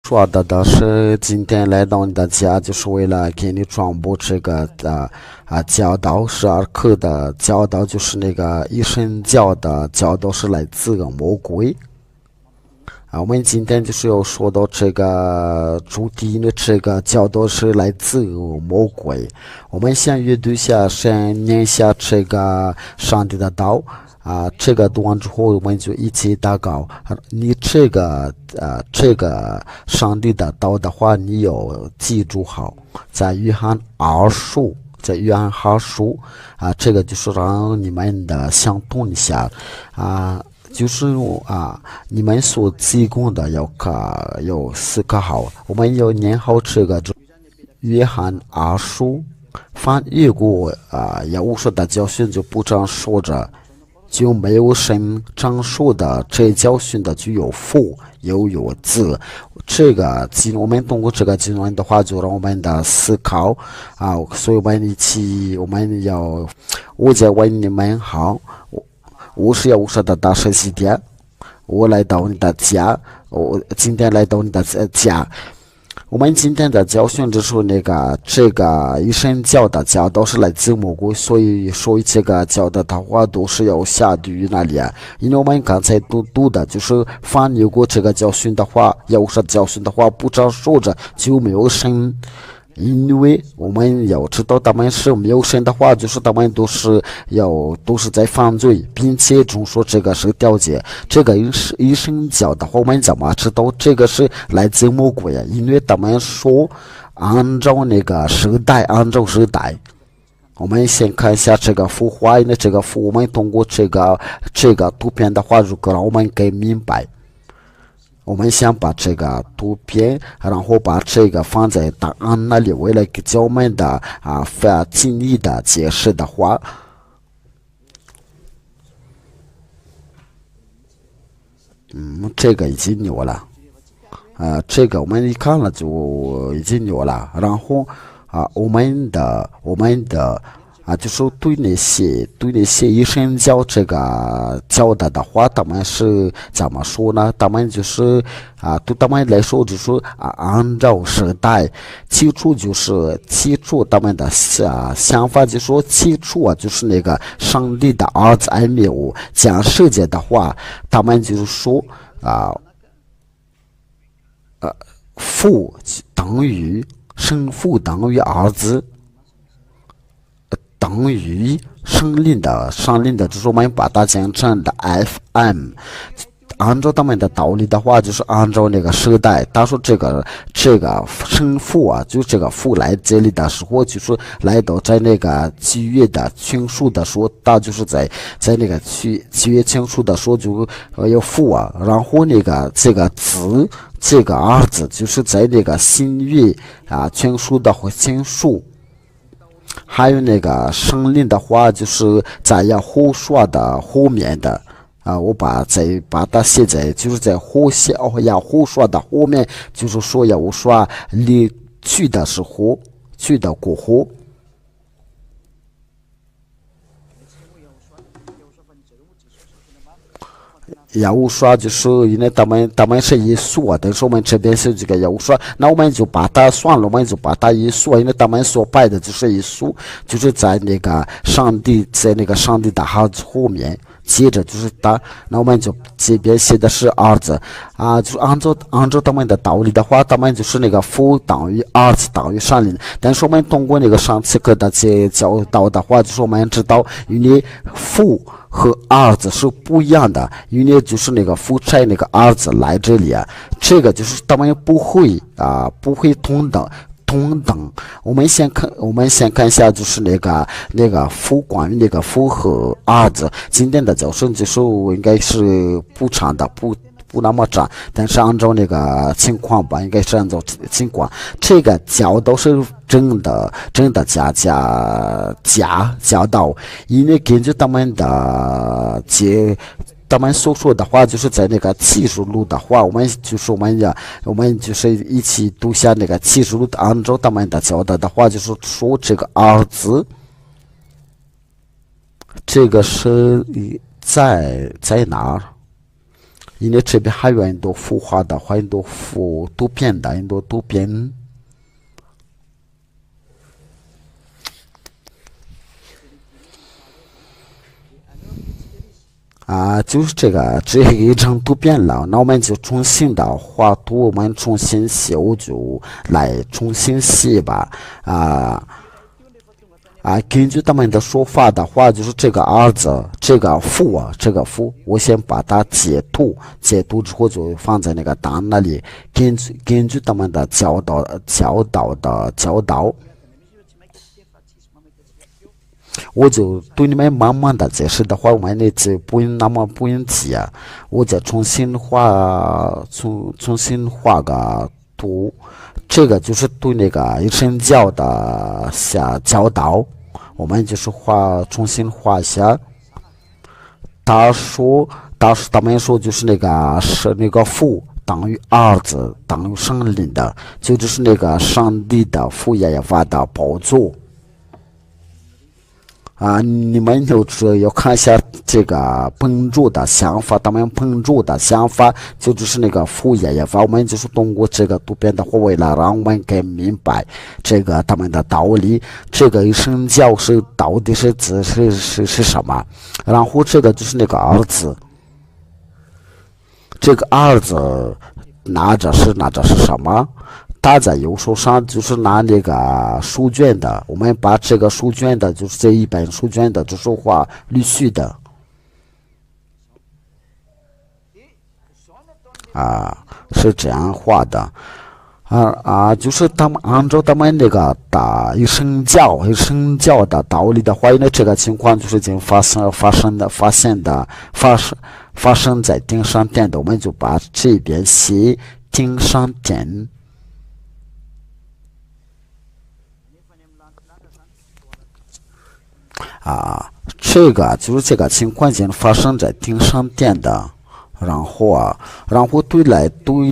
说的是今天来到你的家，就是为了给你传播这个教导12课的教导，就是那个一神教的教导是来自魔鬼。我们今天就是要说到这个主题呢，这个教导是来自魔鬼。我们先阅读一下，先念一下这个上帝的道。这个读完之后，我们就一起祷告。你这个上帝的道的话，你要记住好，在约翰二书，这个就是让你们的相通一下就是你们所提供的要思考好，我们要念好这个约翰二书。翻译过也无数的教训就不这样说着。就没有神章说的，这教训的就有父又有子。我们通过这个经文的话，就让我们的思考所以我们要，我在为你们好，我是要说的大声一点。我来到你的家，我今天来到你的家。我们今天的教训就是这个一神教的教导是来自魔鬼，所以这个教导的话都是要下地狱那里因为我们刚才读的就是翻译过这个教训的话，要是教训的话不这样说着就没有神。因为我们要知道他们是没有神的话，就是他们都是在犯罪，并且总说这个是调解。这个一神教的话，我们怎么知道这个是来自魔鬼因为他们说按照时代。我们先看一下这个幅画，因为这个我们通过这个图片的话，如果让我们给明白。我们先把这个图片，然后把这个放在答案那里，为了给教我们的尽力的解释的话，这个已经有了，这个我们一看了就已经有了。然后我们的就是对那些医生教这个教的话，他们是怎么说呢？他们就是对他们来说就是按照时代，起初他们的想法，就说起初就是上帝的儿子还没有讲世界的话，他们就是说父等于生父等于儿子。等于上令的，就是我们把它讲成的 FM。按照他们的道理的话，就是按照时代。他说这个生父就这个父来这里的时候，就是来到在契约的亲属的时候，他就是在契约亲属的时候就有父然后这个子，这个儿子就是在新约亲属的亲属。还有生灵的话，就是在胡说的后面的我把它写在就是在胡说的后面，就是说要说离去的时候，去的过后。耶稣说，就是因为他们是耶稣但是我们这边是这个耶稣说，那我们就把它算了，我们就把它耶稣因为他们所拜的就是耶稣，就是在上帝的孩子后面，接着就是他，那我们就这边写的是儿子就按照他们的道理的话，他们就是父等于儿子等于上灵，但是我们通过上次课的教导的话，就是我们知道，因为父和儿子是不一样的，因为就是父差儿子来这里这个就是他们不会同等。我们先看一下，就是父关于父和儿子，今天的教授就是应该是不长的，不那么长，但是按照情况吧，应该是按照情况。这个教导是真的教导，因为根据他们所说的话，就是在启示录的话，我们就是一起读下启示录，按照他们的教导的话，就是说这个儿子，这个是在哪儿？因为这边还有很多孵化的，很多突变的，很多突变。就是这一张图片了，那我们就重新的画图，我们重新修，就来重新写吧。根据他们的说法的话，就是这个儿子，这个父，我先把它截图之后就放在那个档那里，根据他们的教导。我就对你们慢慢的解释的话，我们那就不用急啊，我再重新画个图，这个就是对那个一神教的教导，我们就是重新画一下。他们说就是那个父等于儿子等于圣灵的，就是那个上帝的父耶和华的宝座。你们要看一下这个帮助的想法，他们帮助的想法就是那个父耶和华，我们就是通过这个图片的话，为了让我们更明白这个他们的道理，这个神教是到底是什么，然后这个就是那个儿子，这个儿子拿着是什么？他在右手上就是拿那个书卷的，我们把这个书卷的，就是这一本书卷的，就是画绿序的，是这样画的，就是他们按照他们那个一神教的道理的话，因为这个情况就是已经发生在顶上殿的，我们就把这边写顶上殿。这个就是这个情况已经发生在顶上殿的，然后对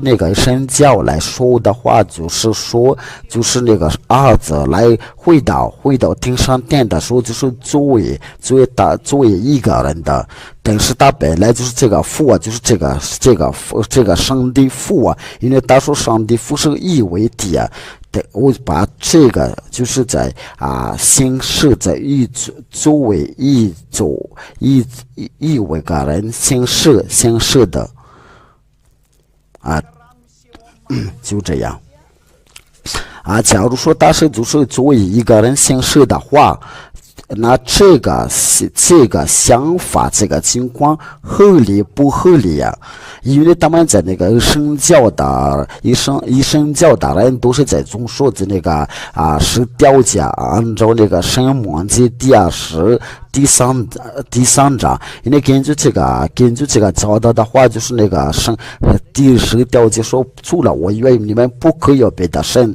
那个神教来说的话，就是那个儿子来回到顶上殿的时候，就是作为一个人的，但是他本来就是这个父就是这个上帝父因为他说上帝父是一为体我把这个就是在形式在作为一位个人形式的就这样假如说他是就是作为一个人形式的话，那这个想法这个情况合理不合理呀？因为他们在那个神教的人都是在中说的那个是条件，按照那个申命记第三章，因为根据这个教导的话，就是那个第10条就说除了我以为你们不可以有别的神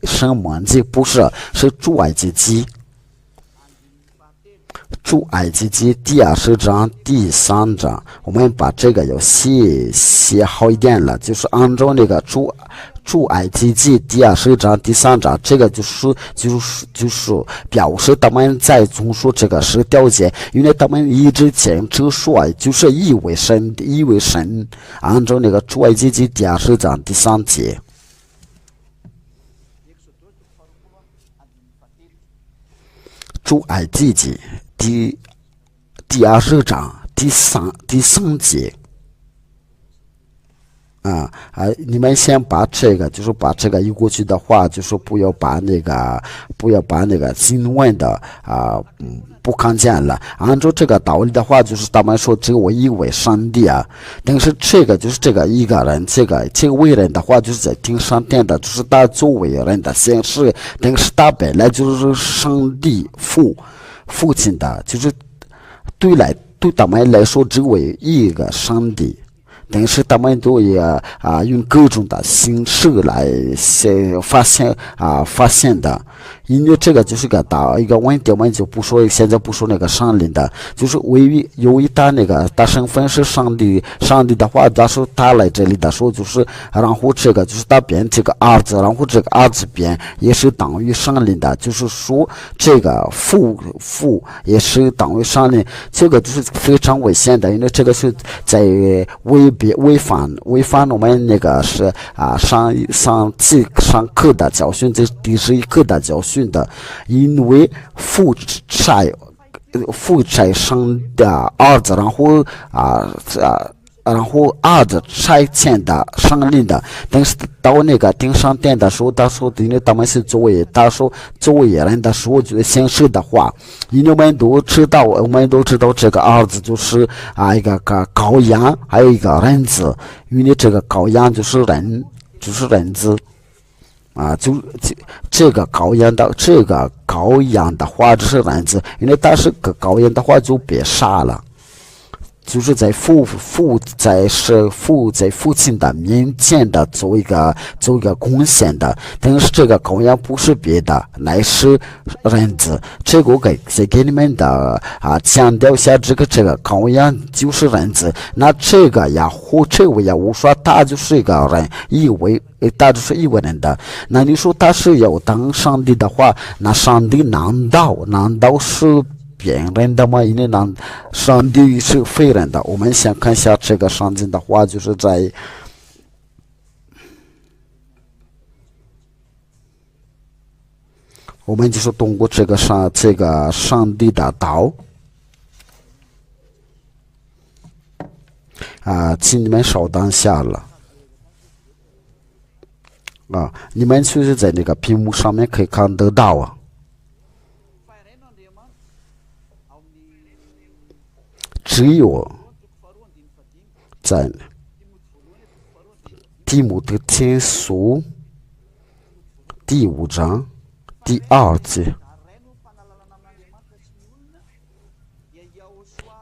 申命记不是出埃及记。出埃及记第20章第3章，我们把这个要写好一点了，就是按照那个出埃及记第20章第3章，这个就是表示他们在中说这个是条件，因为他们一直坚持说就是一位神，按照那个出埃及记第20章第3节。出埃及记第20章第三节你们先把这个移过去的话，就是不要把那个经文的不看见了。按照这个道理的话，就是他们说只有一位上帝但是这个就是这个一个人，这个为人的话，就是在顶上殿的，就是他作为人的形式，但是他本来就是上帝父亲的，就是对他们来说只为一个上帝。但是他们都也用各种的形式来发现的。因为这个就是个大一个问题，我们就不说，现在不说那个上帝的，就是由于他那个他身份是上帝的话，他说他来这里的时候，就是然后这个就是他变这个儿子，然后这个儿子变也是等于上帝的，就是说这个父也是等于上帝，这个就是非常危险的，因为这个是在违反我们那个是上课的教训，这第11课的教训的，因为父差生的儿子，然后儿子差遣的上帝的，但是到那个顶上殿的时候，他说因为他们是作为人的时候，就显示的话，因为我们都知道这个儿子就是一个羔羊，还有一个人子，因为这个羔羊就是人子。这个羔羊的话就是人子，因为他是个羔羊的话就别杀了，就是在父亲的面前的做一个贡献的，但是这个羔羊不是别的，乃是人子。这个我再给你们的强调一下，这个羔羊就是人子，那这个我说他就是一个人，他就是一位人的。那你说他是要当上帝的话，那上帝难道是别人的吗？因为上帝是非人的。我们先看一下这个上帝的话，就是在我们就是通过这个上帝的道请你们稍等一下了。你们就是在那个屏幕上面可以看得到只有在提摩太前书第5章第2节，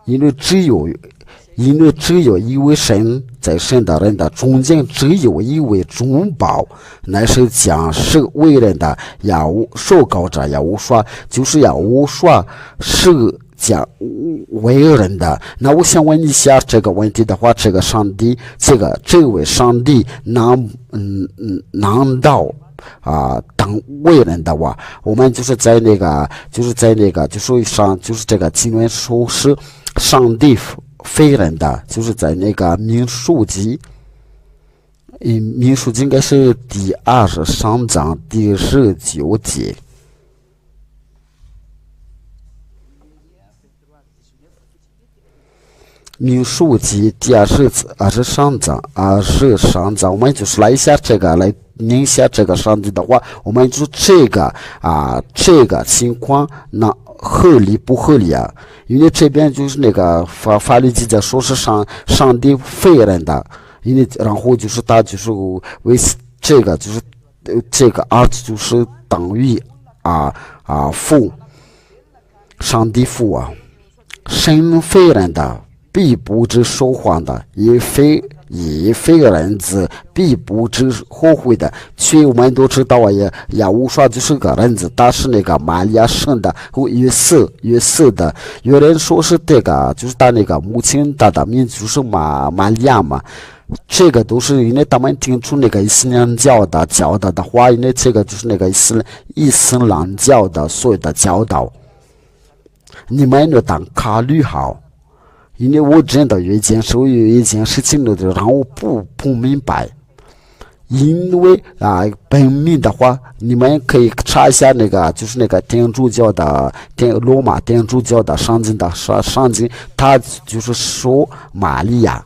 因为只有一位神，在神的人的中间只有一位中保，乃是将是为人的受膏者耶和华，就是耶和华是将为人的。那我想问一下这个问题的话，这个上帝，这位上帝难道当为人的话，我们就是在那个就是这个经文说是上帝非人的，就是在那个民数记应该是第23章第19节。民数记第23章，我们就是来一下这个来念一下这个上帝的话，我们就这个情况那合理不合理啊？因为这边就是那个法律记载说是上帝非人的，因为然后就是他就是为这个就是这个儿子就是等于父，上帝父神非人的，必不知说谎的，也非人子，必不知后悔的。所以我们都知道耶和华就是个人子，他是那个玛利亚生的和约瑟的。有人说是这个就是他那个母亲，他的名字就是玛利亚嘛。这个都是因为他们听出那个伊斯兰教的话，因为这个就是那个伊斯兰教的所有的教导，你们要当考虑好。因为我真的有一件事情让我不明白，因为本命的话，你们可以查一下那个就是那个天主教的罗马天主教的圣经，他就是说玛利亚，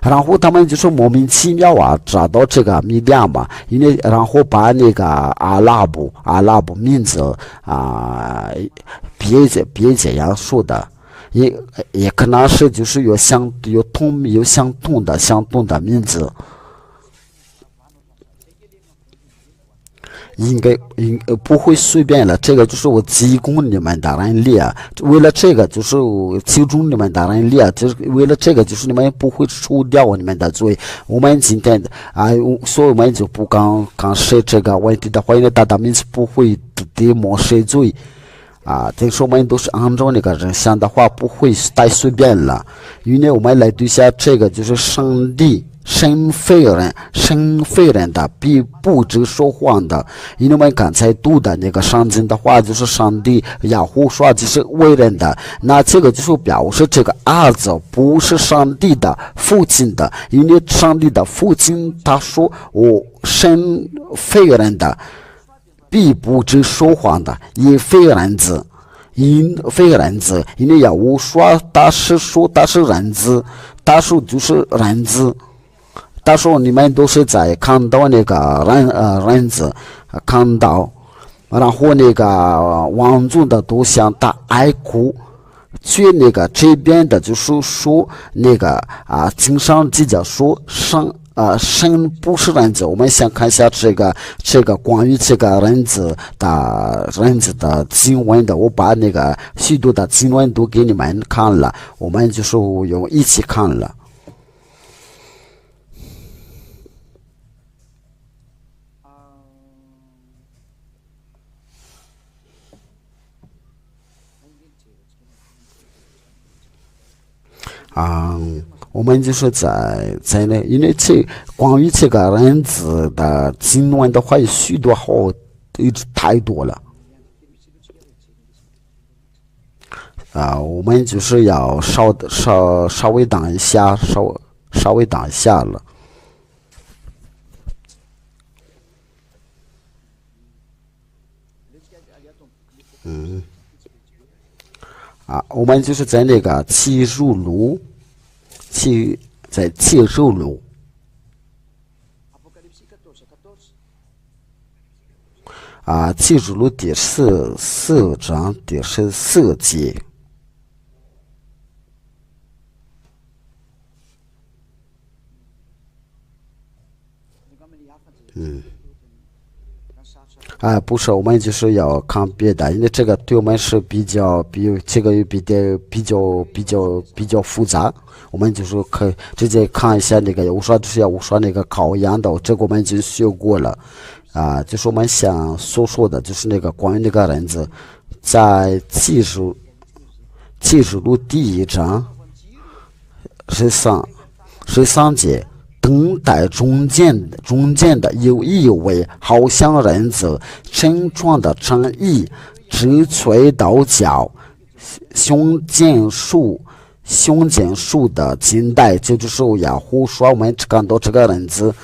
然后他们就是莫名其妙找到这个米量嘛，因为然后把那个阿拉伯名字别这样说的。也可能是就是有相同的名字，不会随便了。这个就是我提供你们的人力啊，为了这个就是集中你们的人力啊，就是为了这个就是你们不会除掉你们的罪。我们今天所以我们就不刚设这个问题的话，因为大家们是不会对某些罪。这说我们都是按照那个人想的话，不会太随便了。因为我们来对下这个就是上帝神非人的，必不知说谎的。因为我们刚才读的那个圣经的话，就是上帝亚胡说就是为人的，那这个就是表示这个儿子不是上帝的父亲的，因为上帝的父亲他说我神非人的。必不知说谎的，也非人子，因为亚胡说他是人子，他说就是人子，他说你们都是在看到那个人子，看到，然后那个王族的都向他哀哭。去那个这边的就是说那个经上记着说神不是人子。我们先看一下这个关于这个人子的经文的，我把那个许多的经文都给你们看了，我们就是用一起看了。我们就是在那，因为关于这个人子的经文的话，有许多太多了。我们就是要稍微等一下，稍微等一下了。我们就是在那个启示录。在启示录启示录第四章第14节。不是，我们就是要看别的，因为这个对我们是比较复杂。我们就是可以直接看一下那个我说那个考研的，这个我们就学过了。就是我们想所说的就是那个关于那个人子，在启示录第1章13节。等待中间的有一位好像人子，身穿的长衣，直垂到脚，胸间束的金带。这就是亚胡说我们看到这个人子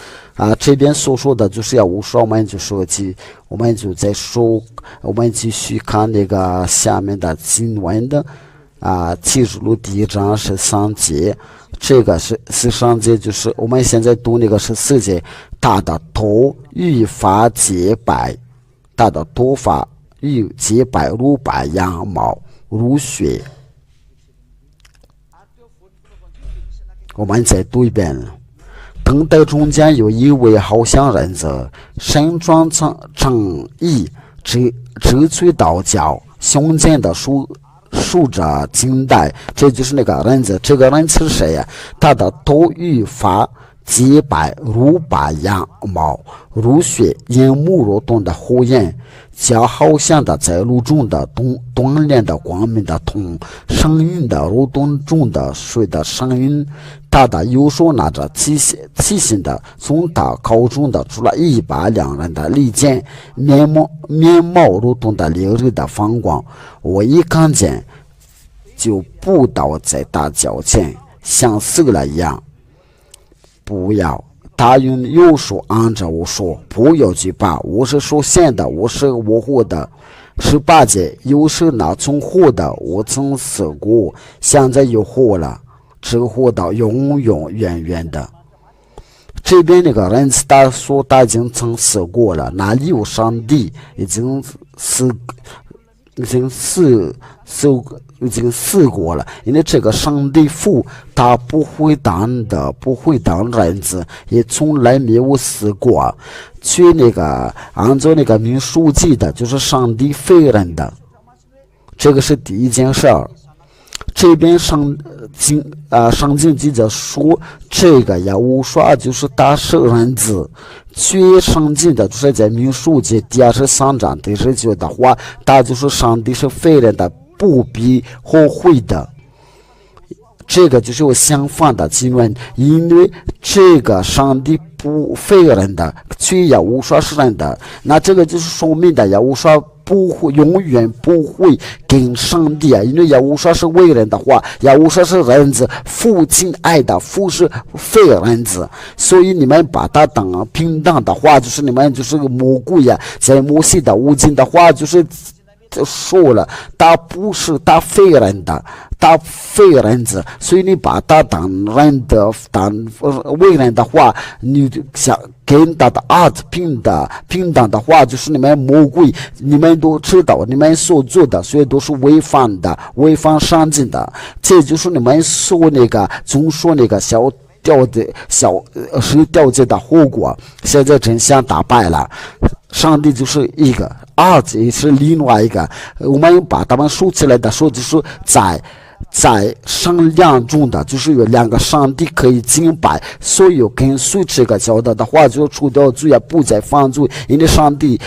这边所说的就是亚胡说，我们就在说，我们继续看那个下面的经文的启示录第1章13节。这个是13节，就是我们现在读那个14节，他的头与发洁白，他的头发与洁白如白羊毛，如雪。我们再读一遍。等待中间有一位好像人子，身穿长衣，直垂到脚，胸间的束着金带。这就是那个人子。这个人是谁呀？他的头与发洁白如白羊毛，如雪，眼目如灯的火焰，脚好像的在路中的锻炼的光明的铜，声音的如灯中的水的声音。他的右手拿着七星的，从他口中的出了一把两人的利剑，面貌如同的烈日的放光。我一看见，就扑倒在他脚前，像死了一样。不要，他用右手按着我说，不要惧怕，我是属神的，我是我活的。18节，又是那从活的，我曾死过，现在又活了，只活到永远的。这边那个人他说他已经曾死过了，哪里有上帝已经死？已经试过了，因为这个上帝父他不会当人子，也从来没有死过。去按照那个民数记的，就是上帝废人的，这个是第一件事儿。这边上经记者说，这个耶和华就是他是人子。最上进的就是在民数记第23章第19的话，他就是上帝是废人的，不必后悔的。这个就是有相反的经文，因为这个上帝不废人的，却耶和华是人的，那这个就是说明的耶和华永远不会跟上帝因为耶和华是为人的话，耶和华是人子，父亲爱的父是废人子，所以你们把他当平等的话，就是你们就是个魔鬼在摩西的五经的话就是说了，他不是他废人的，他废人子，所以你把他当为人的话，你想跟他的儿子平等的话，就是你们魔鬼，你们都知道你们所做的，所以都是违反上进的，这就是你们说总说小掉进的后果。现在真相大败了，上帝就是一个，儿子也是另外一个，我们把他们说起来的时候，就是在商量中的，就是有两个上帝可以敬拜，所有跟随这个教导的话，就除掉罪不再犯罪，因为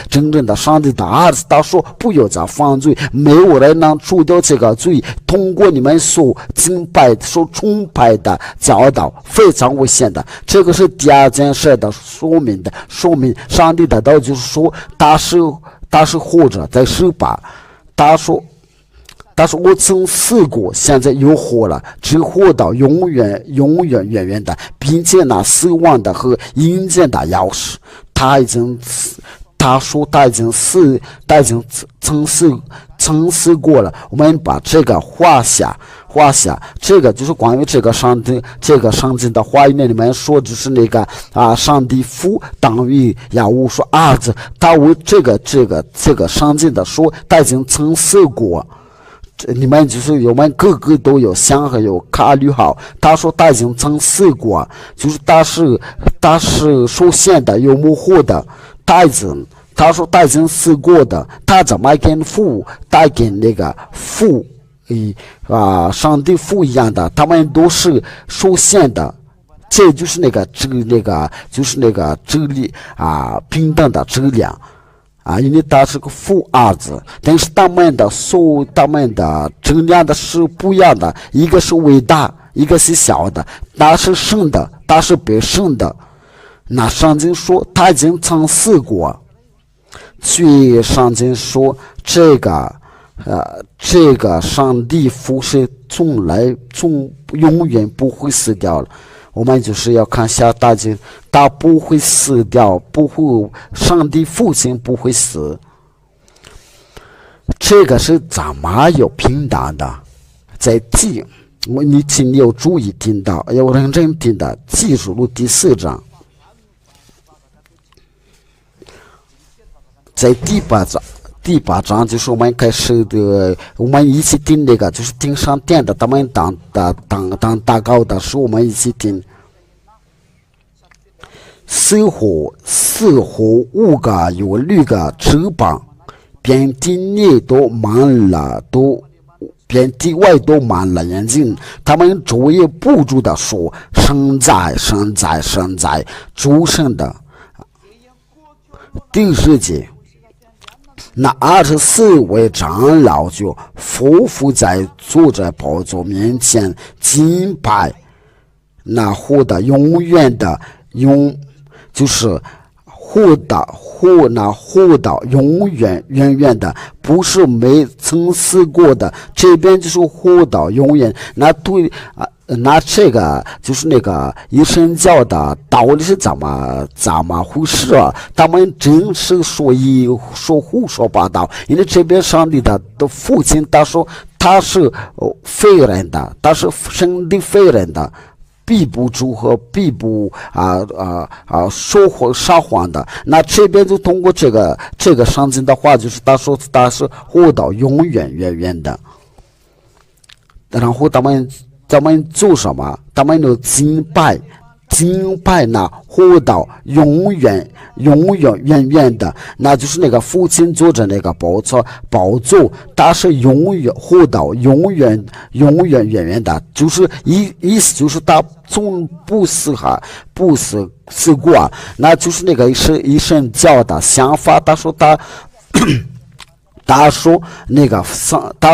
真正的上帝的儿子他说不要再犯罪，没有人能除掉这个罪，通过你们所敬拜所崇拜的教导，非常危险的。这个是第二件事的说明上帝的道就是说他是活着在十八，他说我曾死过，现在又活了，只活到永远的，并且那死亡的和阴间的钥匙，他说他已经曾死过了。我们把这个画下，这个就是关于这个上帝的话语里面说，就是上帝父等于耶和华儿子，他为这个上帝的说他已经曾死过。你们就是我们个个都有想和有考虑好，他说他已经曾死过，就是他是受限的有模糊的，他说他已经死过的，他怎么跟父上帝父一样的，他们都是受限的，这就是就是真理平等的质量。因为他是个父儿子，但是他们的质量的是不一样的，一个是伟大，一个是小的，他是生的，他是被生的。那上经说他已经曾死过，所以上经说这个上帝父是永远不会死掉了。我们就是要看下大经，他不会死掉，上帝父亲不会死。这个是怎么有平等的？在请你有注意听到，要认真听的，记住录第4章，在第八章就是我们开始的，我们一起听就是听上电的，他们当大高的时候，我们一起听。四湖5个有6个翅膀，遍地内都满了，遍地外都满了眼睛，他们昼夜不住的说：神在，诸神的。第10节。那24位长老就匍匐在坐在宝座面前敬拜那活的永远的就是活到永远的，不是没曾死过的，这边就是活到永远。那这个就是一神教的道理是怎么回事啊？他们真是说胡说八道，因为这边上帝的父亲他说他是废人的，他是上帝废人的，必不住和必不说谎撒谎的。那这边就通过这个圣经的话，就是他是活到永远远远的。然后他们做什么？他们有敬拜呢，活到永远远远的，那就是那个父亲坐着那个宝座，他是永远活到永远远远的，就是意思就是他从不死过，那就是那个是一神教的想法。他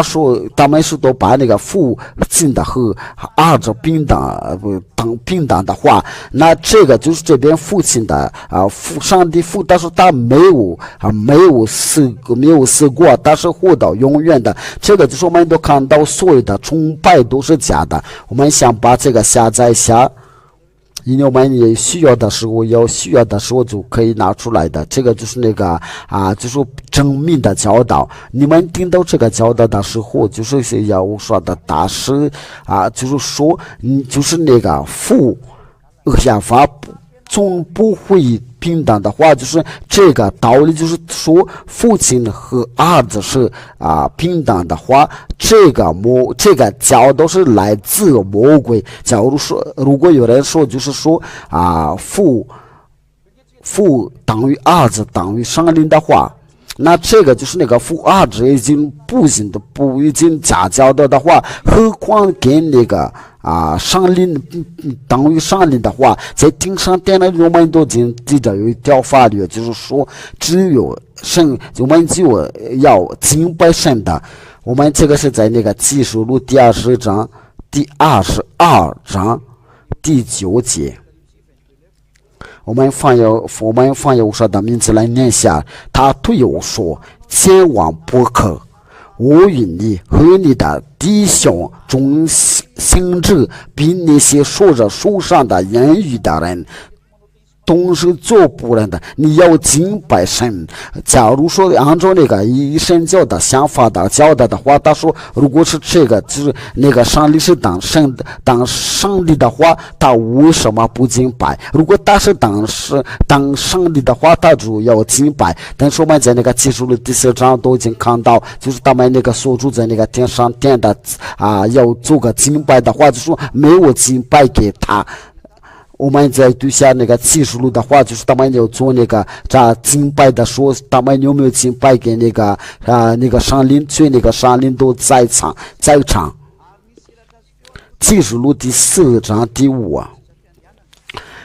说他们是都把那个父亲的和儿子平等的话，那这个就是这边父亲的上帝父，但是他没有死过，他是活到永远的。这个就是我们都看到所有的崇拜都是假的。我们想把这个下载下，因为我们也需要的时候就可以拿出来的。这个就是那个就是正面的教导。你们听到这个教导的时候，就是要说的大师就是说就是那个父想法总不会平等的话，就是这个道理，就是说父亲和儿子是平等的话，这个教导是来自魔鬼。假如说如果有人说就是说父等于儿子等于上灵的话，那这个就是那个父儿子已经已经假教导的话，何况跟那个上灵等于上灵的话，在顶上殿的我们都记着有一条法律，就是说只有神，我们就要敬拜神的。我们这个是在那个启示录第20章第22章第9节。我们放有说的名字来念下，他对我说：千万不可，我与你和你的弟兄中行者，比那些说着书上的言语的人都是做不人的。你要敬拜神。假如说按照那个一神教的想法的教导的话，他说如果是这个就是那个上帝是当上帝的话，他为什么不敬拜？如果他是当上帝的话，他就要敬拜。但是我们在那个启示录第4章都已经看到，就是他们那个所住在那个天上殿的要做个敬拜的话，就说没有敬拜给他。我们在读下那个启示录的话，就是他们要做那个敬拜的说，他们有没有敬拜给那个上灵？所以那个上灵都在场。启示录第4章第5，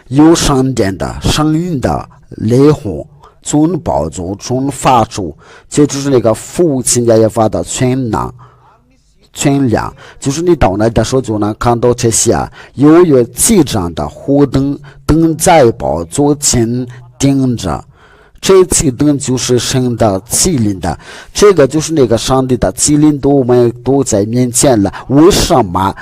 有闪电的声音的雷轰从宝座中发出，这就是那个父亲耶和华的全亮，就是你到那的时候就能看到这些有7盏的火灯在宝座前顶着。这7灯就是神的麒麟的，这个就是那个上帝的麒麟我们都在面前了。为什么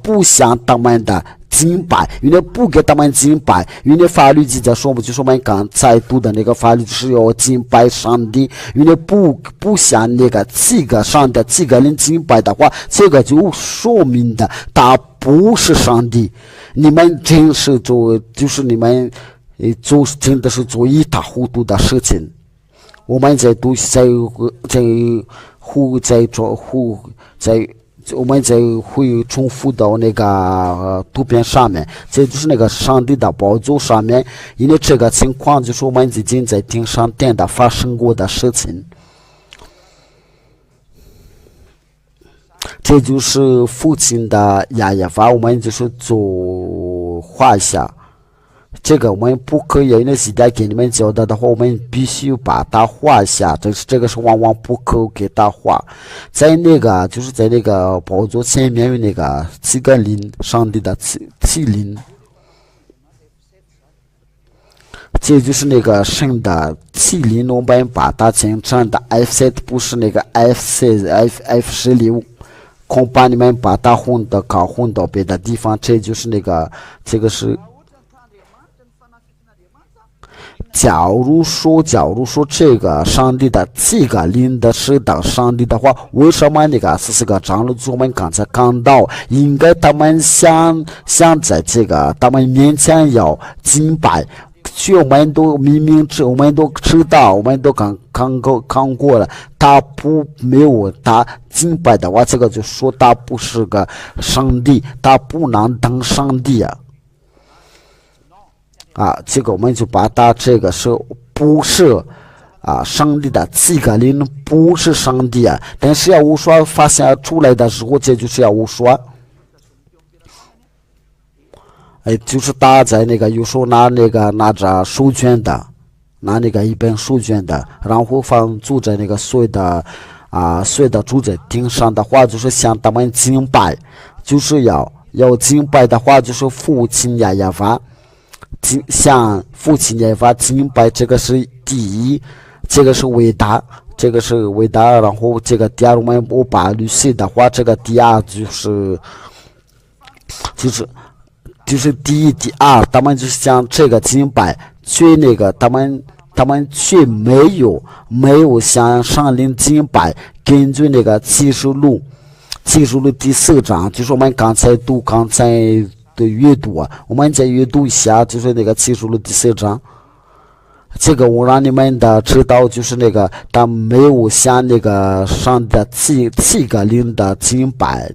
不向他们的敬拜？因为不给他们敬拜，因为法律记载说，就是我们刚才读的那个法律，就是要敬拜上帝。因为不向那个几个上帝几个人敬拜的话，这个就说明的他不是上帝。你们真是就是你们真的是做一塌糊涂的事情。我们我们再会重复到那个图片上面，这就是那个上帝的宝座上面。因为这个情况就是我们已经在天上殿的发生过的事情。这就是父亲的亚耶法，我们就是做画下。这个我们不可以，因为现在给你们教导的话，我们必须把它画下。这个是往往不可给它画。在那个就是在那个宝座前面有那个7个灵，上帝的麒麟，这就是那个神的麒麟。我们把它简称的 F7，不是那个 F16。恐怕你们把它混到别的地方。这就是那个，这个是假如说这个上帝的这个领的是当上帝的话，为什么那个44个长老我们刚才讲到，应该他们想在这个他们面前要敬拜，我们都明明我们都知道，我们都看过了，他没有他敬拜的话，这个就说他不是个上帝，他不能当上帝这个我们就把它这个是不是上帝的这个灵不是上帝但是要无说发现出来的时候，这就是要无说。就是他在那个有时候拿着书卷的，拿那个一本书卷的，然后坐在那个所有的住在顶上的话，就是向他们敬拜，就是要敬拜的话，就是父亲耶和华。向父亲耶和华敬拜，这个是第一，这个是伟大，然后这个第二，我把律师的话，这个第二就是第一第二，他们就是向这个敬拜，却那个他们却没有向上灵敬拜，根据那个启示录第4章，就是我们刚才的阅读我们再阅读一下，就是那个启示录第4章。这个我让你们的知道，就是那个他没有向那个上的七个灵的敬拜。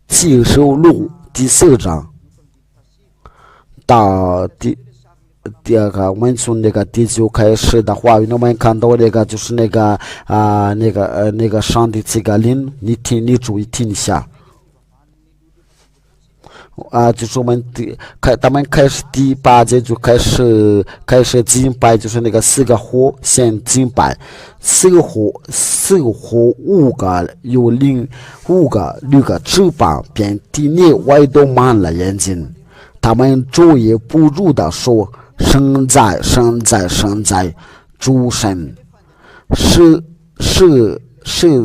启示录第4章到第二个，我们从那个第9开始的话，我们看到那个就是那个上帝这个灵，你注意听一下。就是我们他们开始第8节就开始敬拜，就是那个4个火先敬拜，4个火5个有5个6个翅膀，遍地内外都满了眼睛，他们昼夜不住的说：神在，主神是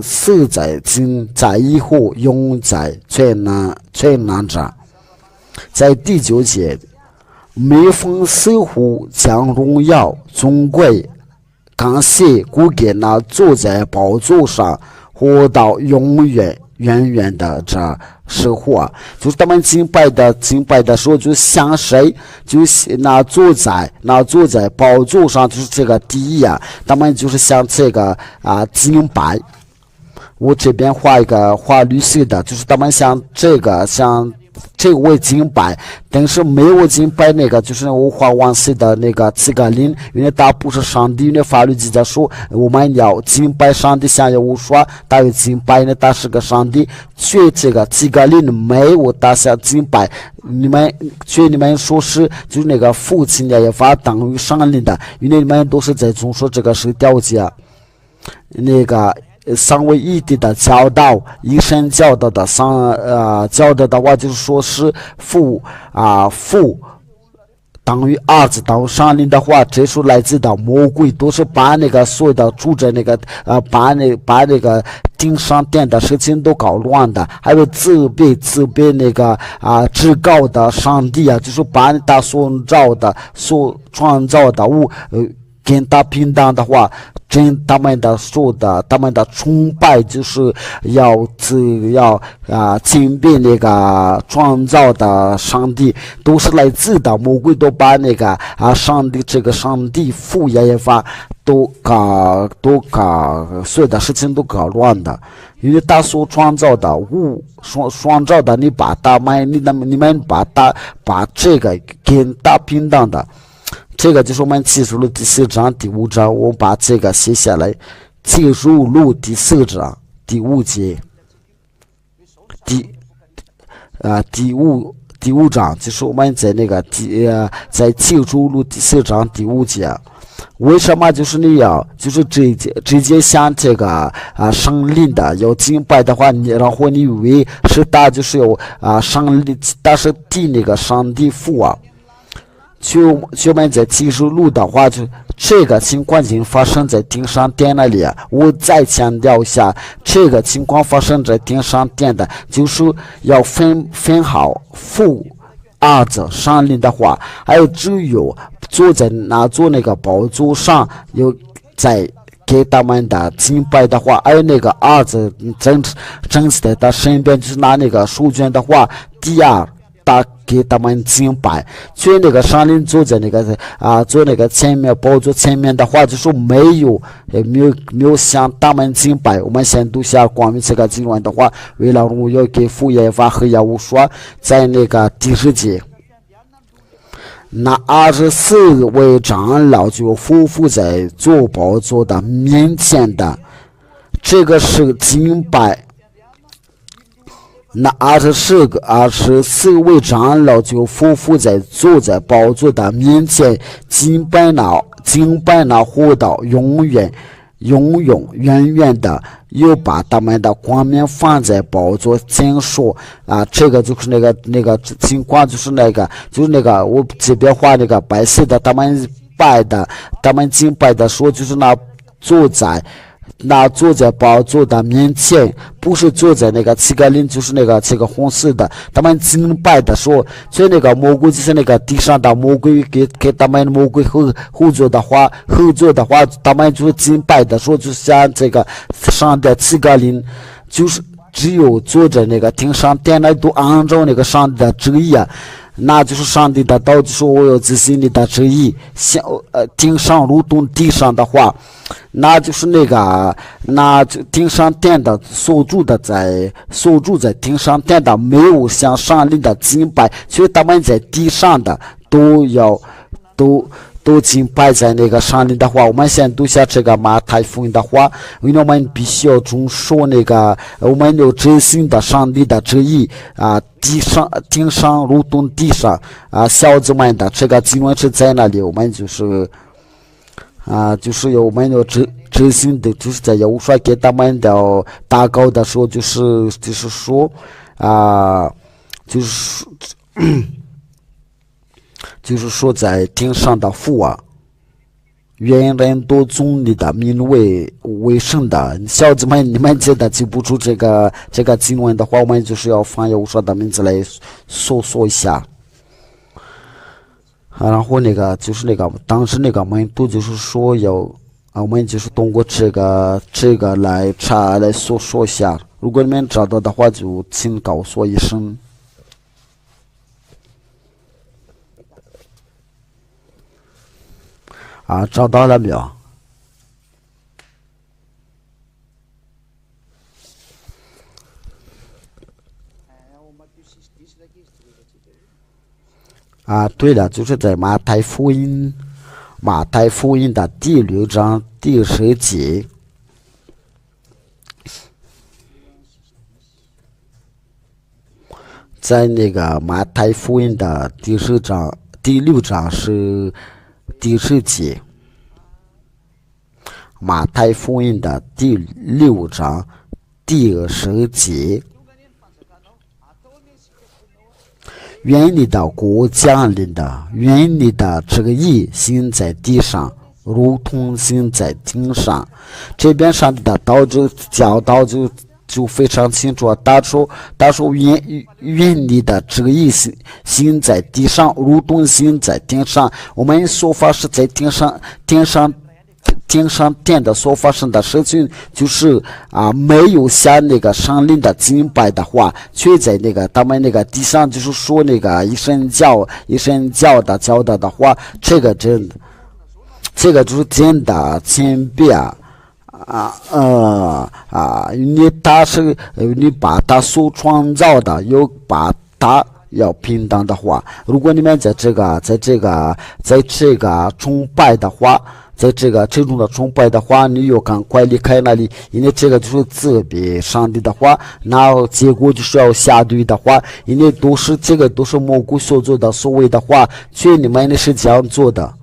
死在今在以后永在全能者。在第9节，每逢似乎将荣耀尊贵感谢归给那坐在宝座上活到永远的这时候就是他们敬拜的时候，就向谁？就是那坐在宝座上，就是这个第一他们就是向这个敬拜。我这边画一个画绿色的，就是他们向这位敬拜，但是没有敬拜那个，就是我画黄色的那个这个灵，因为他不是上帝，因为法律记载说我们要敬拜上帝，像有说他有敬拜呢，他是个上帝，却这个灵没有他想敬拜，你们说是就是那个父亲也法等于上帝的，因为你们都是在总说这个是掉价，那个。三位一体的教导，一生教导的教导的话，就是说是父等于儿子等于上灵的话，这是来自的魔鬼，都是把那个所有的住在那个把那个顶上殿的事情都搞乱的，还有自卑那个至高的上帝就是把他所创造的物跟他平等的话，他们的崇拜就是要敬拜那个创造的上帝，都是来自的魔鬼，都把那个上帝这个上帝父也法都搞所有的事情都搞乱的，因为他所创造的创造的，你们把这个跟他平等的。这个就是我们启示录第4章第5章，我把这个写下来。启示录第4章第5节，第五章，就是我们在那个在启示录第4章第5节。为什么就是你要就是直接向这个上灵的要敬拜的话，然后你以为是他就是有上灵，但是第那个上帝父就我们在启示录的话，就这个情况已经发生在顶上殿那里。我再强调一下，这个情况发生在顶上殿的，就是要分好父儿子上灵的话，还有只有坐那个宝座上有在给他们的敬拜的话，还有那个儿子真实的他身边就是拿那个书卷的话，第二他给他们敬拜，所以那个上灵坐在那个坐那个前面宝座前面的话，就是没有向他们敬拜。我们先读下关于这个经文的话，为了荣耀给父耶和华和耶和华说，在那个第10节。那24位长老就匍匐在坐宝座的面前的，这个是敬拜。那24位长老就匍匐在坐在宝座的面前，敬拜那活到永远的，又把他们的冠冕放在宝座前说这个就是那个情况，就是那个我这边画那个白色的，他们敬拜的说，就是坐在宝座的面前，不是坐在那个七个灵，就是这个红色的，他们敬拜的说，所以那个魔鬼就是那个地上的魔鬼给他们魔鬼合作的话，他们就是敬拜的说，就像这个上的七个灵，就是只有坐在那个天上殿那都按照那个上帝的旨意那就是上帝的道，就是我有执行你的旨意，像天上如同地上的话，那就是那就天上殿的所住在天上殿的没有向上帝的敬拜，所以他们在地上的都敬拜在那个上帝的话。我们先读下这个马太福音的话，因为我们必须要遵守那个我们有执行的上帝的旨意天上如同地上小子们的这个经文是在那里，我们就是有我们有执行的，就是在有说给他们的祷告的时候，就是说就是说在天上的父愿人都尊你的名为圣的。小子们，你们记得记不住这个经文的话，我们就是要放有说的名字来搜索一下然后就是当时门徒就是说我们就是通过这个来查来搜索一下，如果你们找到的话就请告诉我一声找到了没有？对了，就是在马太福音的第6章第10节，在那个马太福音的第6章是第10节，马太福音的第6章第10节，愿你的国降临的，愿你的这个义行在地上，如同行在天上。这边上的道教导就非常清楚，他说愿你的这个意思行在地上，如同行在天上。我们所发生在天上殿的所发生的事情，就是没有向那个上灵的敬拜的话，却在他们地上就是说一神教的教导的话，这个就是真的谦卑你把他所创造的又把他要平等的话，如果你们在这个崇拜的话，在这种的崇拜的话，你又赶快离开那里，因为这个就是自比上帝的话，然后结果就是要下地狱的话，因为都是魔鬼所做的所谓的话，所以你们是这样做的。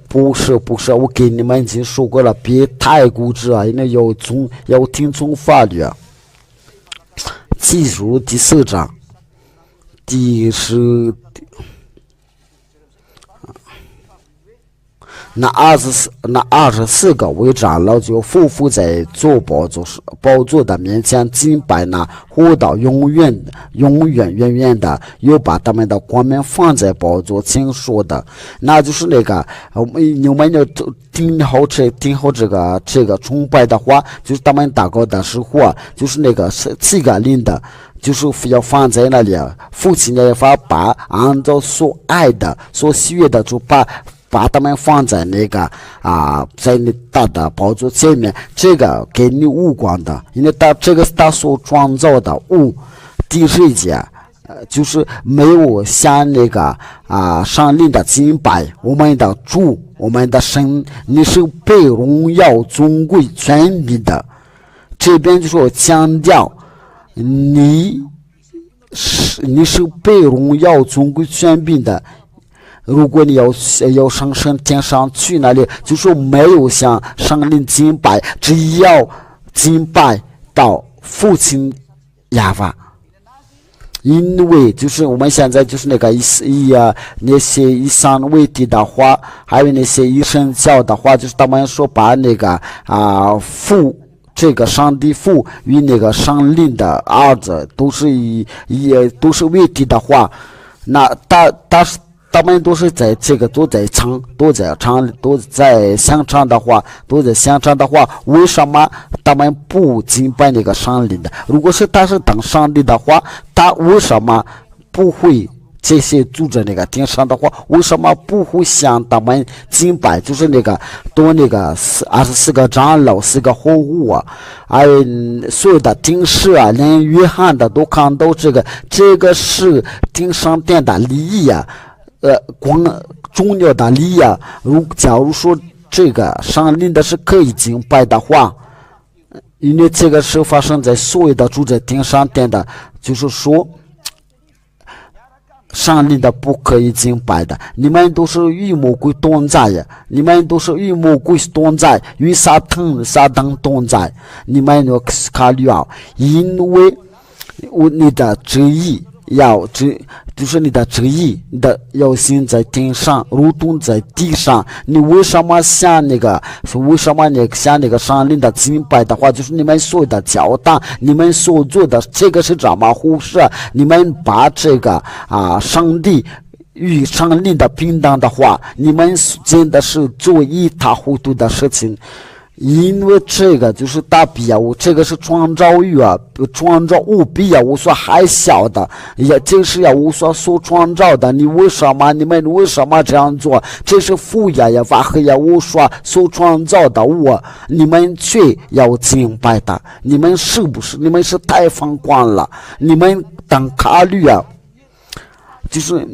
不是，我给你们已经说过了，别太固执因为要听从法律记住第4章第10那24个为长老就匍匐在宝座的面前敬拜，那活到永远远的，又把他们的冠冕放在宝座前说的，那就是那个你们要听好这个崇拜的话，就是他们祷告的时候啊，就是那个7个灵的，就是要放在那里，父亲也把按照所爱的所喜悦的就把他们放在那个在你大的宝座前面，这个给你无光的，因为这个是他所创造的物。第10节就是没有像那个上灵的敬拜，我们的主，我们的神，你是被荣耀尊贵权柄的。这边就说强调你是被荣耀尊贵权柄的。如果你要上升天上去那里，就说没有向上灵敬拜，只要敬拜到父亲亚法。因为就是我们现在就是那个那些以上为帝的话，还有那些以神教的话，就是他们说把那个父，这个上帝父与那个上灵的儿子都是为帝的话，那他们都是在这个都在相唱的话，为什么他们不敬拜那个上帝的？如果是他是当上帝的话，他为什么不会这些住着那个天上的话，为什么不会向他们敬拜？就是那个多那个24个长老4个活物啊，还有所有的天使啊，连约翰的都看到这个是天上殿的利益啊。重要的利益啊，假如说这个上灵的是可以敬拜的话，因为这个是发生在所有的住在天上殿的，就是说上灵的不可以敬拜的，你们都是与魔鬼同在呀，与撒旦同在，你们要考虑啊，因为你的旨意就是你的旨意，你的要行在天上，如同在地上。你为什么向那个上灵的敬拜的话，就是你们所有的教导，你们所做的这个是怎么回事？你们把这个上帝与上灵的平等的话，你们真的是做一塌糊涂的事情。因为这个就是大比物，这个是创造物比物所还小的，也就是物所创造的。你们为什么这样做？这是父也法和物所创造的物，你们却要敬拜的。你们是不是？你们是太疯狂了。你们当考虑啊，就是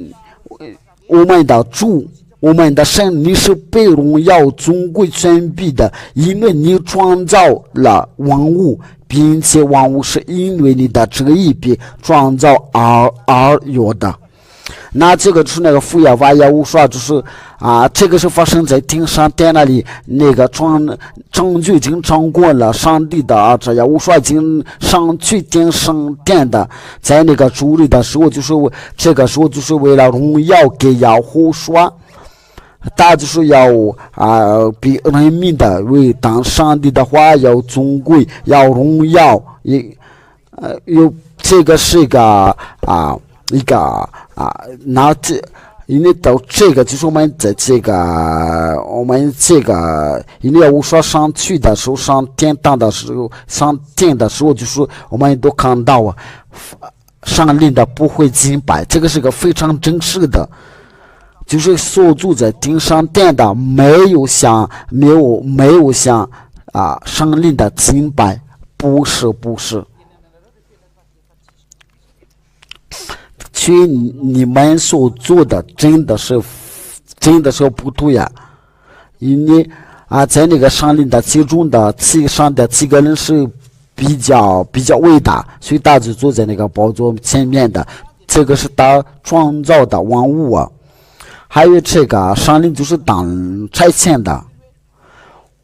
我们的主。我们的神，你是被荣耀尊贵权柄的，因为你创造了万物，并且万物是因为你的这个意被创造而有的。那这个是那个父亚法亚无说，就是这个是发生在天上殿那里，那个证据已经超过了上帝的这亚无说已经上去天上殿的，在那个主里的时候，就是这个时候就是为了荣耀给亚胡说。他就是要比人民的为当上帝的话要尊贵，要荣耀，有这个是一个那因为到这个就是我们在这个因为我说上去的时候，上天堂的时候，上天的时候，就是我们都看到上灵的不会敬拜，这个是个非常真实的。就是所住在天上殿的没有像上灵的敬拜，不是，去你们所做的真的是不对呀，因为在那个上灵的其中的上的7个人是比较伟大，所以他就坐在那个宝座前面的，这个是他创造的万物啊。还有这个上灵就是当差遣的，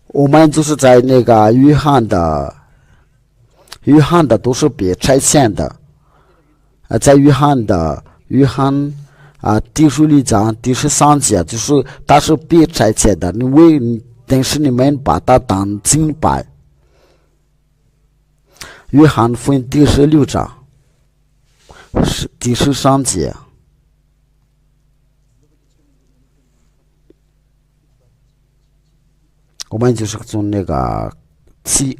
我们就是在那个约翰的都是被差遣的，在约翰第16章第13节，就是他是被拆迁的，但是你们把它当敬拜。约翰福音第16章第13节。我们就是从那个七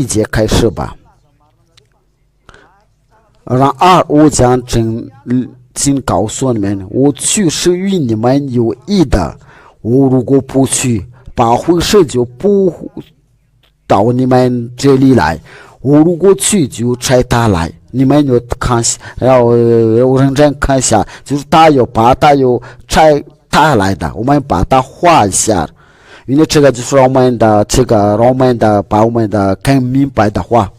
节开始吧。让我将真告诉你们，我去是与你们有益的。我如果不去，把回事就不到你们这里来；我如果去，就差他来。你们就看，要认真看一下，就是他有差他来的，我们把它画一下。因为这个就是让我们把我们的更明白的话。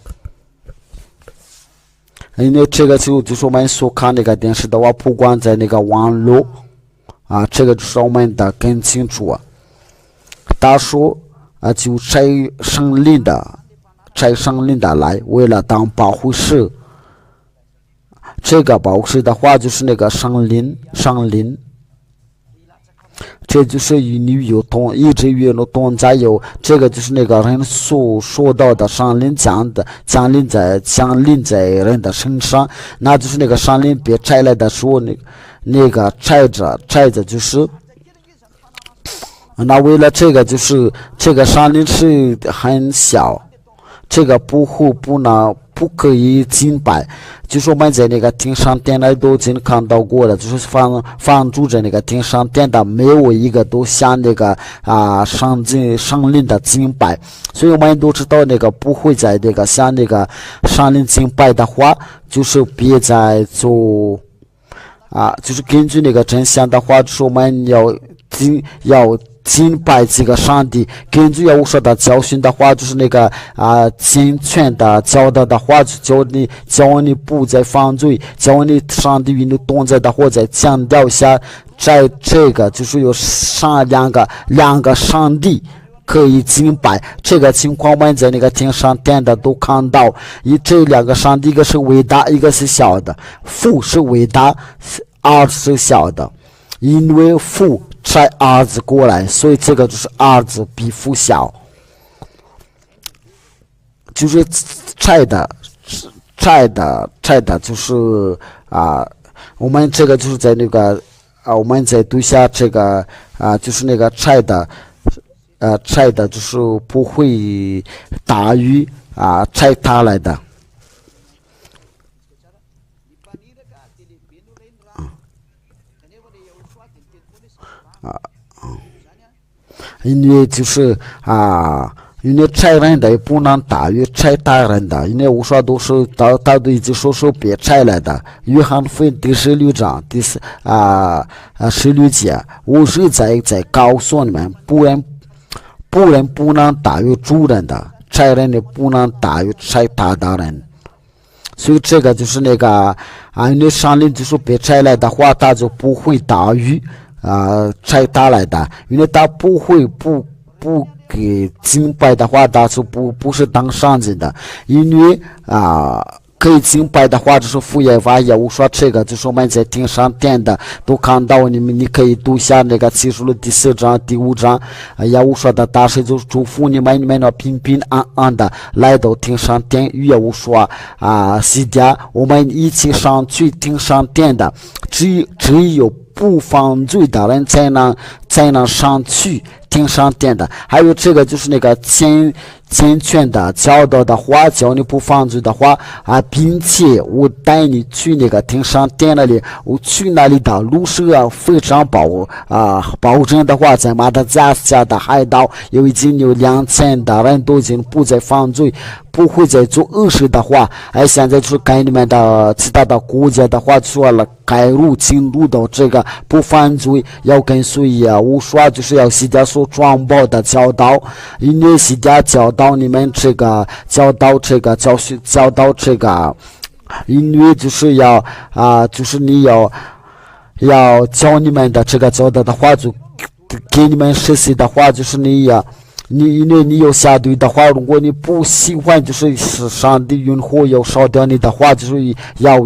因为这个就是我们所看那个电视的话，不管在那个网络这个就是我们的更清楚。他说就差圣灵的来，为了当保护师。这个保护师的话就是那个圣灵。这就是与你有一直与了同在有，这个就是那个人所说到的圣灵降临在人的身上，那就是那个圣灵别拆来的时候，那个拆着就是那为了这个就是这个圣灵是很小，这个不可以敬拜，就是我们在那个天上殿里都已经看到过了，就是放住在那个天上殿的没有一个都像那个圣灵的敬拜，所以我们都知道那个不会在那个像那个圣灵敬拜的话，就是别再做就是根据那个真相的话，就是我们要敬拜这个上帝，根据我说的教训的话，就是那个健全的教导的话，就教你不再犯罪，教你上帝与你同在的话，再强调一下，在这个就是有两个上帝可以敬拜。这个情况我们在那个天上殿的都看到，这两个上帝，一个是伟大，一个是小的。父是伟大，儿子是小的，因为父差儿子过来，所以这个就是儿子比父小，就是差的，就是我们这个就是在那个我们在读下这个就是那个差的就是不会大于差他来的。因为就是因为差人的也不能大于差他人的，因为我说都是他都已经说别差来的。约翰福音第16章第16节，我是在告诉你们，不能大于主人的，差人的不能大于差他的人。所以这个就是那个因为上灵就是别差来的话，他就不会大于差他来的，因为他不会不给敬拜的话，他是不是当上帝的，因为可以敬拜的话，就是父耶和华也无说这个，就是我们在天上殿的都看到，你可以读下那个启示录第4章第5章，也无说的大神就是祝福你们要平平安安的来到天上殿，也无说西家我们一起上去天上殿的，只有不犯罪的人才能上去天上殿的。还有这个就是那个健全的教导的话，教你不犯罪的话并且我带你去那个天上殿那里，我去那里的路是非常保证的话，在马达加斯加的海岛已经有2000的人都已经不再犯罪，不会再做恶事的话，现在就是跟你们的其他的国家的话说了，进入到这个不犯罪，要跟随我说就是要西家所传播的教导，因为西家教导你们这个教导这个因为就是要就是你要教你们的这个教导的话，就给你们实习的话，就是你你有下对的话，如果你不喜欢，就是上帝运火要烧掉你的话，就是要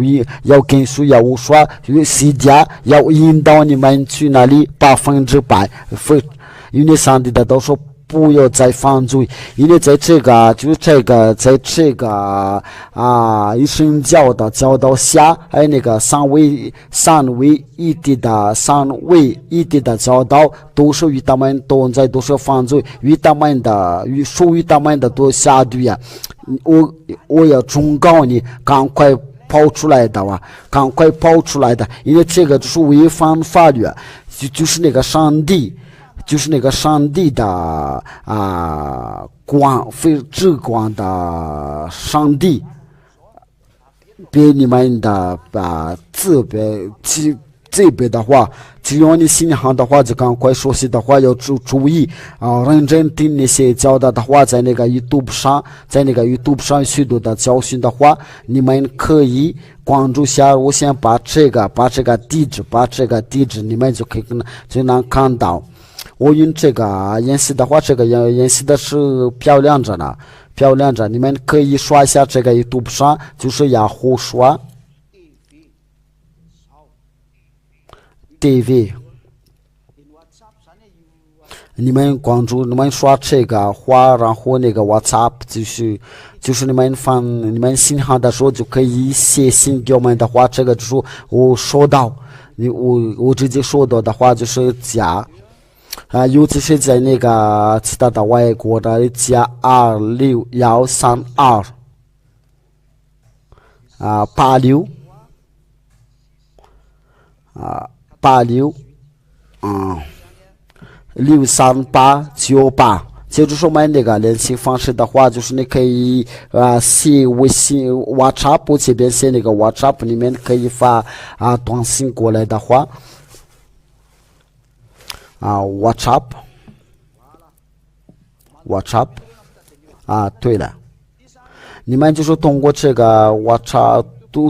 跟随要说西家要引导你们去那里100%，因为上帝的都说不要再犯罪，因为在这个一神教的教导下，还有那个三位一体的教导，都是与他们都是犯罪，属于他们的都下对呀。我要忠告你，赶快跑出来的哇，赶快跑出来的，因为这个就是违反法律，就是那个上帝。就是那个上帝的非至光的上帝，给你们的这边的话，只要你心行的话，就赶快熟悉的话要注意认真听那些教导的话，在那个 YouTube 上许多的教训的话，你们可以关注下。我先把这个地址，你们就能看到。我用这个演习的话，这个演习的是漂亮着，你们可以刷一下这个 YouTube 上，就是雅虎刷 TV， 你们关注，你们刷这个话，然后那个 WhatsApp 就是你们信号的时候就可以写信给我们的话，这个就是我收到，我直接收到的话就是加。尤其是在那个其他的外国的加2613263898，这就是我们那个联系方式的话，就是你可以写微信 WhatsApp 这边写那个 WhatsApp 里面可以发短信过来的话。WhatsApp 对了，你们就是通过这个 WhatsApp，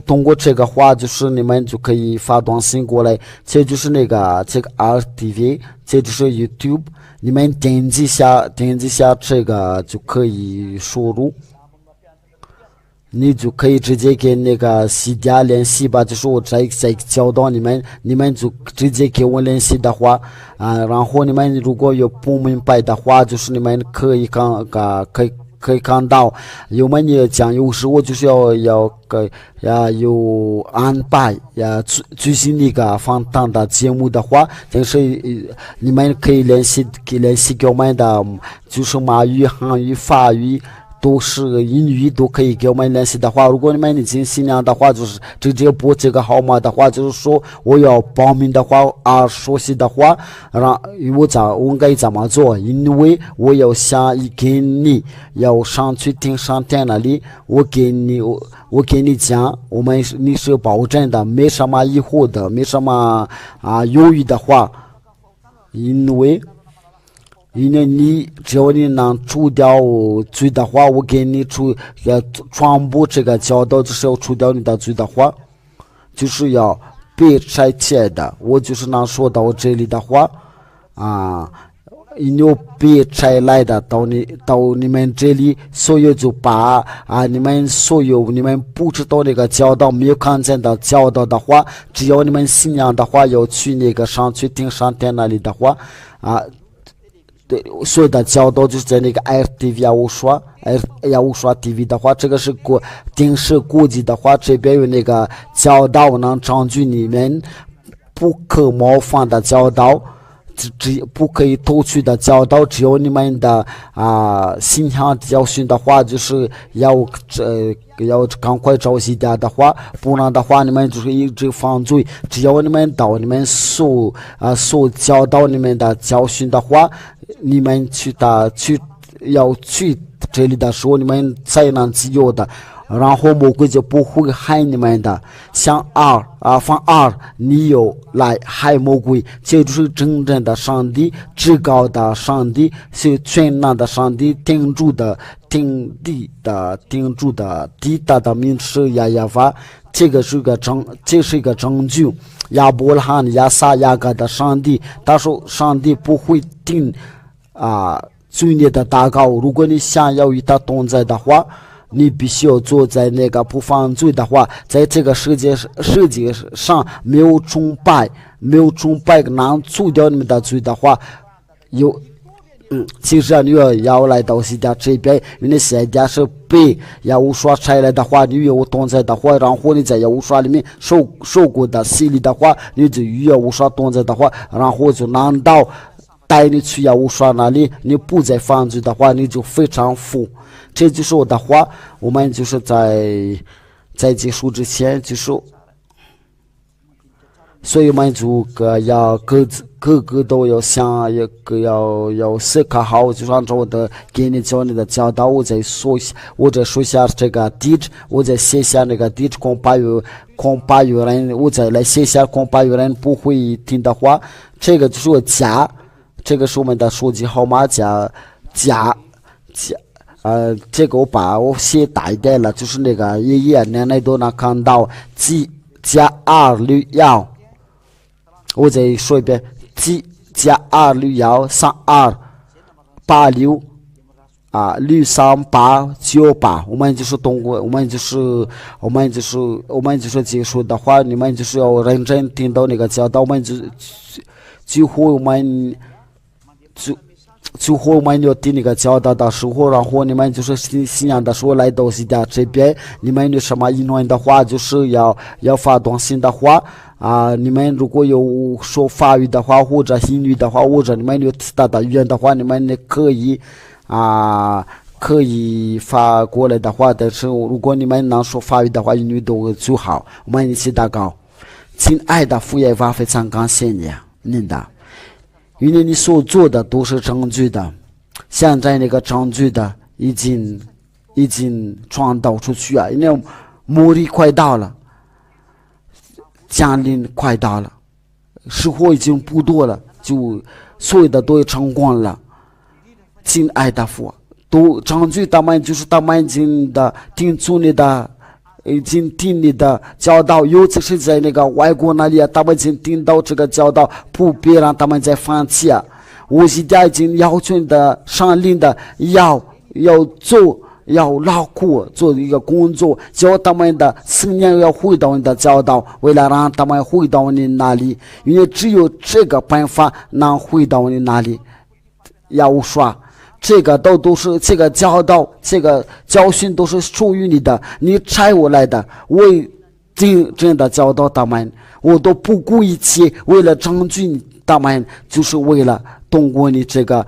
通过这个话，就是你们就可以发短信过来，这就是这个 RTV， 这就是 YouTube， 你们点击下这个就可以输入。你就可以直接跟那个西家联系吧，就是我在教导你们就直接给我联系的话然后你们如果有不明白的话，就是你们可以看到，有时我就是要有安排举行那个访谈的节目的话，就是你们可以联系给我们的，就是马语、韩语、法语。都是英语都可以给我们联系的话，如果你们已经信仰的话，就是直接拨这个号码的话，就是说我要报名的话熟悉的话，我该怎么做？因为我要跟你要上去听上天那里，我给你讲，你是保证的，没什么疑惑的，没什么犹豫的话，因为你只要你能除掉罪的话，我给你传播这个教导，就是要除掉你的罪的话，就是要被拆解的。我就是能说到这里的话你被拆来的到你们这里，所以就把你们不知道那个教导没有看见的教导的话，只要你们信仰的话，要去那个上去听上天那里的话对，所有的教导就是在那个 RTV 雅虎刷 TV 的话，这个是电视国际的话，这边有那个教导能证据你们不可冒犯的教导，不可以偷取的教导，只有你们的信仰教训的话，就是要赶快找西家的话，不然的话你们就是一直犯罪。只要你们到你们所教导你们的教训的话，你们要去这里的时候，你们才能自由的。然后魔鬼就不会害你们的，像反而你有来害魔鬼，这就是真正的上帝，至高的上帝，是全能的上帝，天主的地大的名是亚亚法，这是一个证据。亚伯拉罕、亚撒、雅各的上帝，他说上帝不会定罪孽的祷告。如果你想要与他同在的话，你必须要坐在那个不犯罪的话，在这个世界上没有崇拜能除掉你们的罪的话，其实你要来到西家这边，因为西家是被耶和华拆来的话，你有同在的话，然后你在耶和华里面受过的洗礼的话，你就与耶和华同在的话，然后就难道带你去耶和华那里，你不再犯罪的话，你就非常富。这就是我的话，我们就是在结束之前就是。所以我们就要各个都要想，要思考好，就是按照我的给你教你的教导，我再说下这个地址，我再写下那个地址，恐怕有人，我再来写下，恐怕有人不会听的话，这个就是我加，这个是我们的手机号码加，这个我写大一点了，就是那个爷爷奶奶都能看到加261。我再说一遍加261328663898，我们就是通过，我们就是结束的话，你们就是要认真听到那个教导，我们最后我们要听那个教导的时候，然后你们就是信仰的时候来到西家这边，你们有什么疑问的话，就是要发短信的话。你们如果有说法语的话，或者英语的话，或者你们有其他的语言的话，你们可以发过来的话。但是如果你们能说法语的话，英语都最好。我们一起祷告。亲爱的父耶和华，非常感谢您的，因为你所做的都是正确的，现在那个正确的已经传导出去啊，因为末日快到了。降临快到了，时候已经不多了，就所有的都成功了。亲爱的父，都证据他们就是他们已经听你的教导，尤其是在那个外国那里，他们已经听到这个教导，不别让他们再放弃啊！我现在已经要求的上令的要做。要劳苦做一个工作，教他们的思念要回到你的教导，为了让他们回到你那里，因为只有这个办法能回到你那里。要说这个都是这个教导，这个教训都是属于你的，你差我来的，我真的教导他们，我都不顾一切，为了证据他们，就是为了通过你这个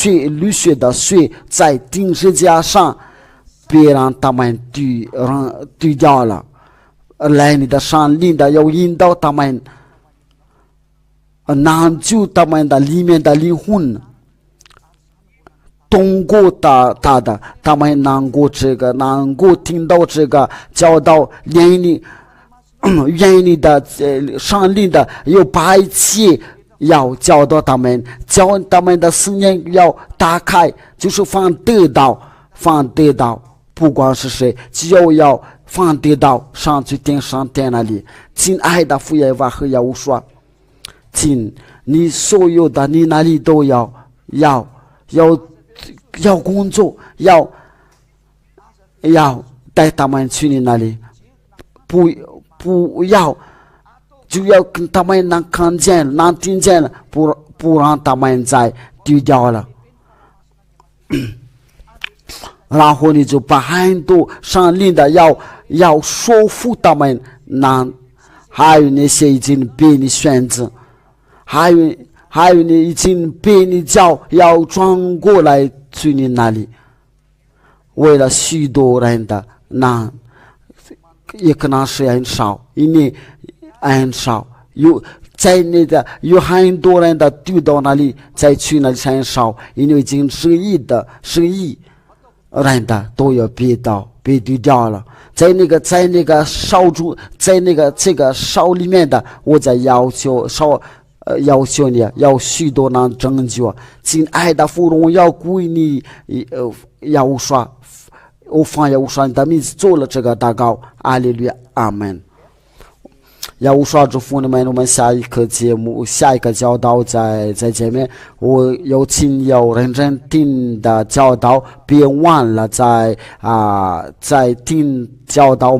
流血的血在钉十字架上，别让他们丢掉了。来你的上领的要引导他们，挽救他们的里面的灵魂，通过他们能够听到这个教导，愿意的上领的要把一切要教导他们，教他们的思念要打开，就是放得到，不管是谁，只要放得到，上去上天那里。亲爱的父耶和华和耶和华，请你所有的你那里都要工作，要带他们去你那里，不要。就要跟他们能看见能听见了，不让他们再丢掉了。然后你就把很多上令的要说服他们，还有那些已经被你选择，还有你已经被你叫要转过来去你那里，为了许多人的也可能是很少，因为很少有很多人的丢到那里，再去那里很少，因为已经10亿人的都要被丢掉了。在那个烧猪，在这个烧里面的，我在要求你要许多人拯救。亲爱的父，荣耀归你，要说我放要说你的名字做了这个祷告，阿利路亚，阿门。要无说祝福你们，我们下一个节目，下一个教导再见面。我有请有认真听的教导，别忘了在听教导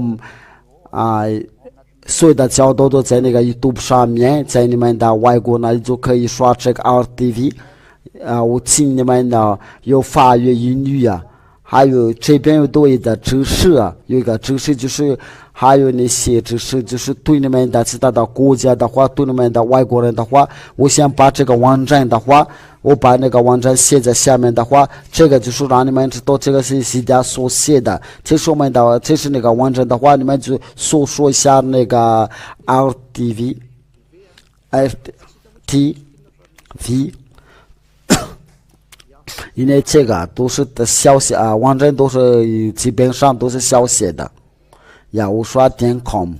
所有的教导都在那个 YouTube 上面，在你们的外国那里就可以刷这个 RTV。我请你们呢有法语、英语还有这边有多一的知识有一个知识就是还有那些知识就是对你们的其他的国家的话，对你们的外国人的话，我想把这个网站的话，我把那个网站写在下面的话，这个就是让你们知道这个是谁家所写的。这是我们的，这是那个网站的话，你们就搜索一下那个 RTV， 因为这个都是的小写网站都是基本上都是小写的。雅刷.com，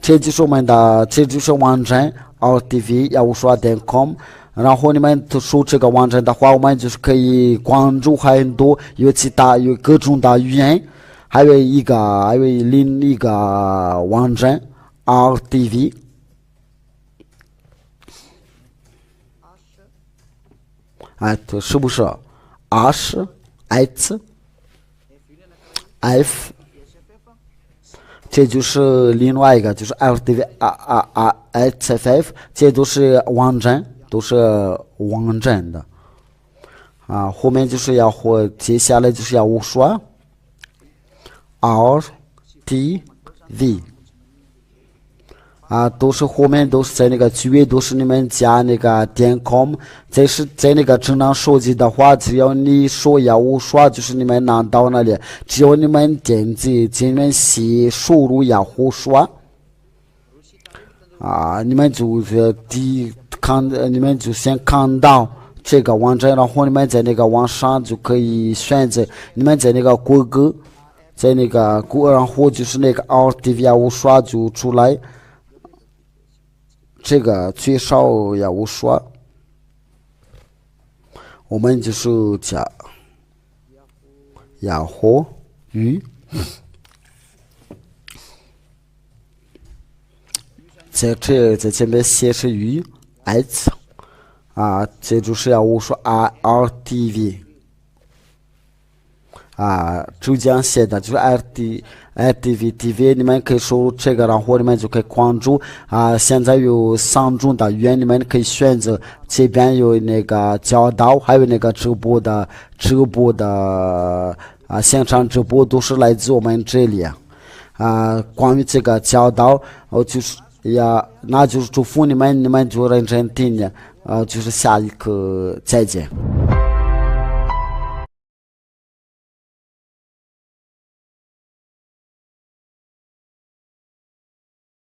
这就是我们的，这就是网站 RTV 雅刷.com。然后你们搜这个网站的话，我们就是可以关注很多有各种的语言，还有另一个网站 RTV。对，是不是 F， 这就是另外一个，就是 RTV HFF， 这都是网站，都是网站的后面就是接下来就是要说 RTV。都是后面都是在那个主页都是你们加那个.com， 这是在那个智能手机的话，只要你说要我刷，就是你们拿到那里，只要你们点击，你们写输入雅虎刷你们就你们就先看到这个网站，然后你们在那个网上就可以选择，你们在那个谷歌，然后就是那个 RTV 雅虎刷就出来。这个最少要我说，我们就是讲雅虎语，在前面写是语 ，s 这就是要我说 RTV 浙江写的就是 RTV TV， 你们可以输入这个，然后你们就可以关注现在有3种的语言，你们可以选择。这边有那个教导，还有那个直播的现场直播都是来自我们这里关于这个教导，就是那就是祝福你们就认真听就是下一课再见。